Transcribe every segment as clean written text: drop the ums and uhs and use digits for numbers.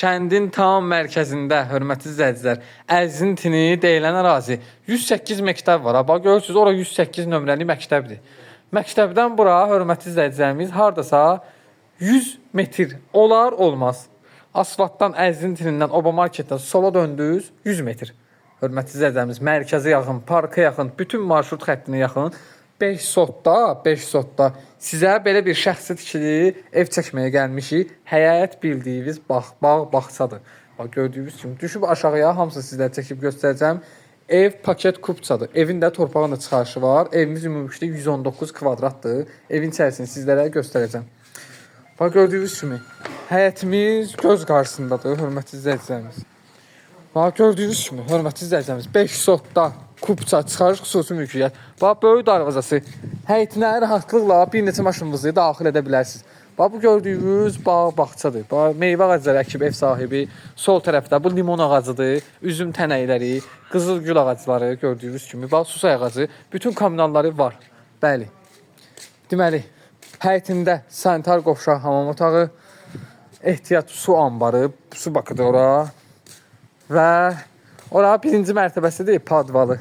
Kəndin tam mərkəzində, hörmətli izləyicilər, Əzintini deyilən ərazi 108 məktəb var. Bax görürsünüz, ora 108 nömrəli məktəbdir. Məktəbdən bura, hörmətli izləyicilərimiz, hardasa 100 metr olar, olmaz. Asfaltdan, Əzintinindən, Oba marketdən sola döndünüz 100 metr. Hörmətli izləyicilərimiz, mərkəzə yaxın, parka yaxın, bütün marşrut xəttinə yaxın 5 sotda sizə belə bir şəxsi tikili ev çəkməyə gəlmişik. Həyət bildiyiniz bağçadır. Bax gördüyünüz kimi düşüb aşağıya hamısını sizlərə çəkib göstərəcəm. Ev paket kupçadır. Evin də torpağın da çıxarışı var. Evimiz ümumilikdə 119 kvadratdır. Evin içərisini sizlərə göstərəcəm. Bax gördüyünüz kimi həyətimiz göz qarşısındadır, hörmətli izləyicilərimiz. Bax gördüyünüz kimi hörmətli izləyicilərimiz 5 sotda kupça çıxarış xüsusi mülkiyyət. Bax böyük darvazası. Həyətinə rahatlıqla bir neçə maşınınızı daxil edə bilərsiniz. Bax bu gördüyünüz bağçadır. Bax meyvə ağacları əkib ev sahibi. Sol tərəfdə bu limon ağacıdır, üzüm tənəkləri, qızıl gül ağacları gördüyünüz kimi. Bax susay ağacı, bütün kommunalları var. Bəli. Deməli, həyətində sanitar qovşaq, hamam otağı, ehtiyat su anbarı, su bakıdır ora. Və ora birinci mərtəbəsidir, padvalı.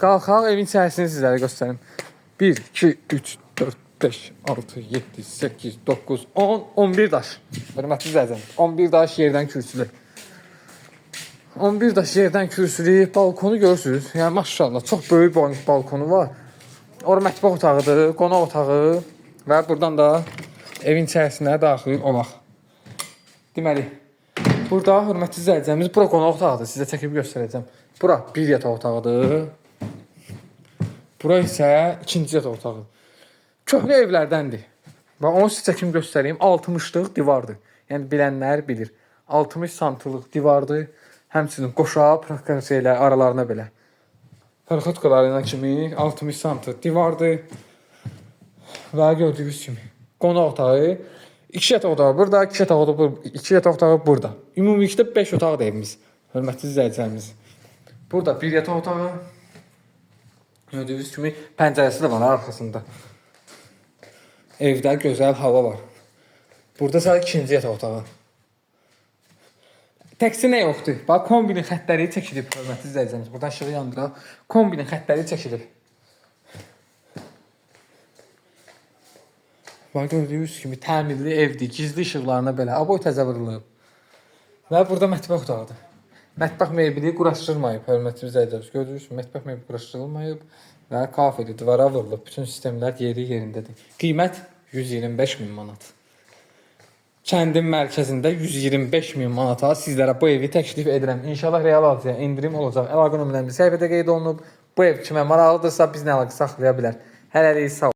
Qalxaq evin içərisini sizlərə göstərim. 1, 2, 3, 4, 5, 6, 7, 8, 9, 10, 11 daş. Hörmətli izləyicilər, 11 daş yerdən kürsülü. 11 daş yerdən kürsülü, balkonu görürsünüz. Yəni maşallah, çox böyük balkonu var. Ora mətbəx otağıdır, qonaq otağı və buradan da evin içərisinə daxil olaq. Deməli, burada hörmətli izləyicilərimiz, bura qonaq otağıdır, sizə çəkib göstərəcəm. Bura bir yataq otağıdır. Bura isə ikinci yataq otağı. Köhnə evlərdəndir. Və onu sizə çəkim göstəreyim. 60'lıq divardır. Yəni bilənlər bilir. 60 santlıq divardır. Həmçinin qoşa prokorsiyalar aralarına belə. Parxotkalarına kimi 60 santlıq divardır. Və gördüyünüz kimi qonaq otağı. 2 yataq otağı burada, 2 yataq otağı burada. Ümumilikdə 5 otaq da evimiz. Hörmətli izləyicilərimiz. Burada bir yataq otağı. Gördüyünüz kimi pəncərəsi də var arxasında. Evdə gözəl hava var. Burada isə ikinci yataq otağı. Təkcə nə yoxdur? Bax kombinin xəttləri çəkilib, hörmətli izləyicilərimiz. Buradan işığı yandıraq. Kombinin xəttləri çəkilib. Bax gördüyünüz kimi təmirli evdir, gizli işıqlarına belə aboy təzə vurulub. Və burada mətbəx otağıdır. Mətbəx mebeli quraşdırılmayıb, hörmətli izləyicilərimiz. Gördüyünüz kimi mətbəx mebeli quraşdırılmayıb və kafeli divara vurulub. Bütün sistemlər yerindədir. Qiymət 125.000 manat. Kəndin mərkəzində 125.000 manata sizlərə bu evi təklif edirəm. İnşallah real alıcıya indirim olacaq. Əlaqə nömrələrimiz səhifədə qeyd olunub. Bu ev kimə maraqlıdırsa bizlə əlaqə saxlaya bilər. Hələlik sağ olun.